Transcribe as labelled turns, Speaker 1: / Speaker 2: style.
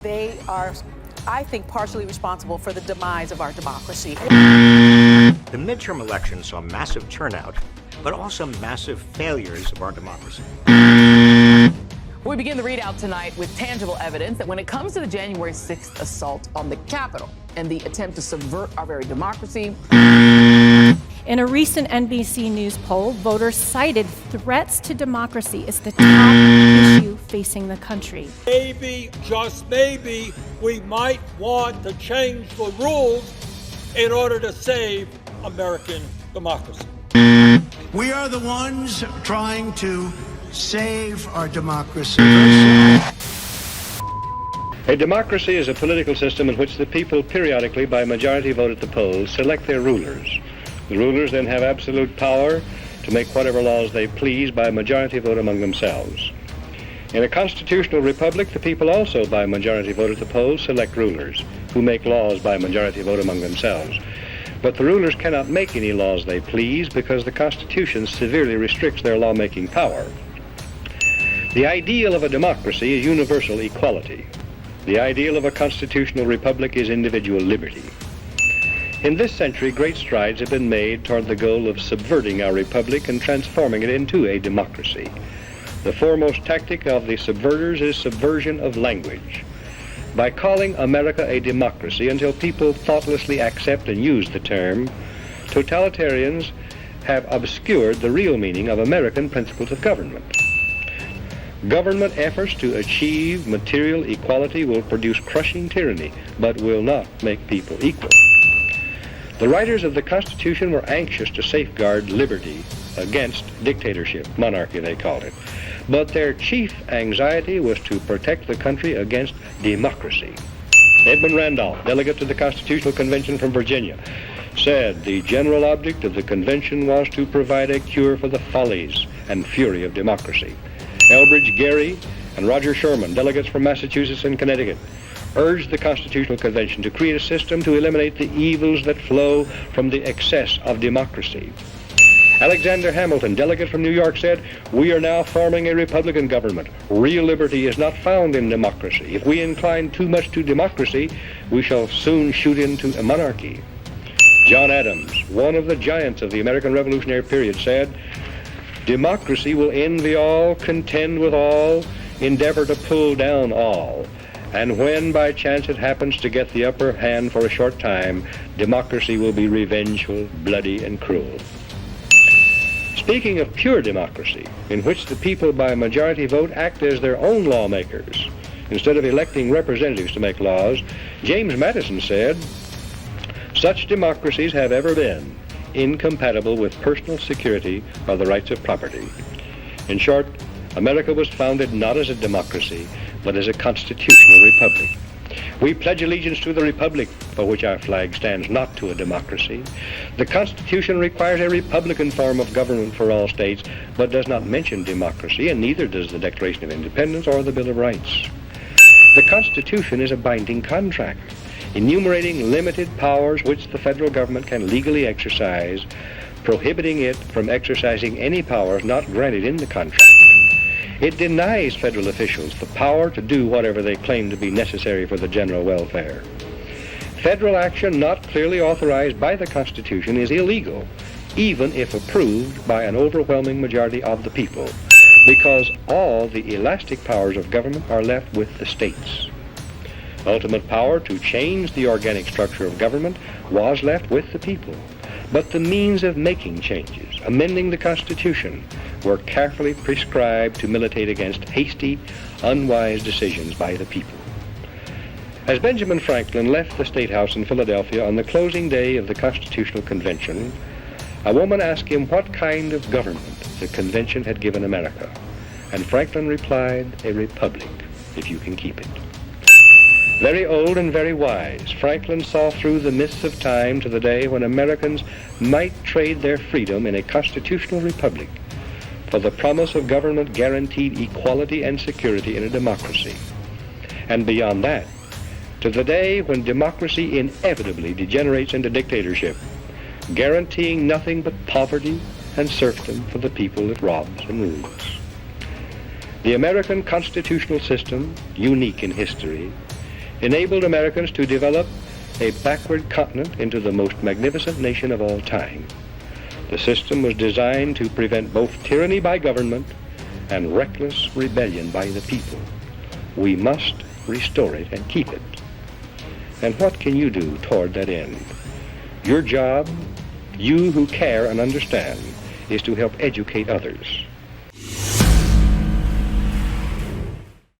Speaker 1: They are, I think, partially responsible for the demise of our democracy.
Speaker 2: The midterm elections saw massive turnout, but also massive failures of our democracy.
Speaker 3: We begin the readout tonight with tangible evidence that when it comes to the January 6th assault on the Capitol and the attempt to subvert our very democracy.
Speaker 4: In a recent NBC News poll, voters cited threats to democracy as the top issue facing the country.
Speaker 5: Maybe, just maybe, we might want to change the rules in order to save American democracy.
Speaker 6: We are the ones trying to save our democracy.
Speaker 7: A democracy is a political system in which the people periodically, by majority vote at the polls, select their rulers. The rulers then have absolute power to make whatever laws they please by majority vote among themselves. In a constitutional republic, the people also, by majority vote at the polls, select rulers who make laws by majority vote among themselves. But the rulers cannot make any laws they please because the Constitution severely restricts their lawmaking power. The ideal of a democracy is universal equality. The ideal of a constitutional republic is individual liberty. In this century, great strides have been made toward the goal of subverting our republic and transforming it into a democracy. The foremost tactic of the subverters is subversion of language. By calling America a democracy until people thoughtlessly accept and use the term, totalitarians have obscured the real meaning of American principles of government. Government efforts to achieve material equality will produce crushing tyranny, but will not make people equal. The writers of the Constitution were anxious to safeguard liberty against dictatorship, monarchy they called it. But their chief anxiety was to protect the country against democracy. Edmund Randolph, delegate to the Constitutional Convention from Virginia, said the general object of the convention was to provide a cure for the follies and fury of democracy. Elbridge Gerry and Roger Sherman, delegates from Massachusetts and Connecticut, urged the Constitutional Convention to create a system to eliminate the evils that flow from the excess of democracy. Alexander Hamilton, delegate from New York, said, "We are now forming a Republican government. Real liberty is not found in democracy. If we incline too much to democracy, we shall soon shoot into a monarchy." John Adams, one of the giants of the American Revolutionary period, said, "Democracy will envy all, contend with all, endeavor to pull down all. And when by chance it happens to get the upper hand for a short time, democracy will be revengeful, bloody, and cruel." Speaking of pure democracy, in which the people by majority vote act as their own lawmakers, instead of electing representatives to make laws, James Madison said, "Such democracies have ever been incompatible with personal security or the rights of property." In short, America was founded not as a democracy, but as a constitutional republic. We pledge allegiance to the republic, for which our flag stands, not to a democracy. The Constitution requires a republican form of government for all states, but does not mention democracy, and neither does the Declaration of Independence or the Bill of Rights. The Constitution is a binding contract, enumerating limited powers which the federal government can legally exercise, prohibiting it from exercising any powers not granted in the contract. It denies federal officials the power to do whatever they claim to be necessary for the general welfare. Federal action not clearly authorized by the Constitution is illegal, even if approved by an overwhelming majority of the people, because all the elastic powers of government are left with the states. Ultimate power to change the organic structure of government was left with the people, but the means of making changes, amending the Constitution, were carefully prescribed to militate against hasty, unwise decisions by the people. As Benjamin Franklin left the State House in Philadelphia on the closing day of the Constitutional Convention, a woman asked him what kind of government the convention had given America, and Franklin replied, "A republic, if you can keep it." Very old and very wise, Franklin saw through the mists of time to the day when Americans might trade their freedom in a constitutional republic for the promise of government guaranteed equality and security in a democracy. And beyond that, to the day when democracy inevitably degenerates into dictatorship, guaranteeing nothing but poverty and serfdom for the people it robs and rules. The American constitutional system, unique in history, enabled Americans to develop a backward continent into the most magnificent nation of all time. The system was designed to prevent both tyranny by government and reckless rebellion by the people. We must restore it and keep it. And what can you do toward that end? Your job, you who care and understand, is to help educate others.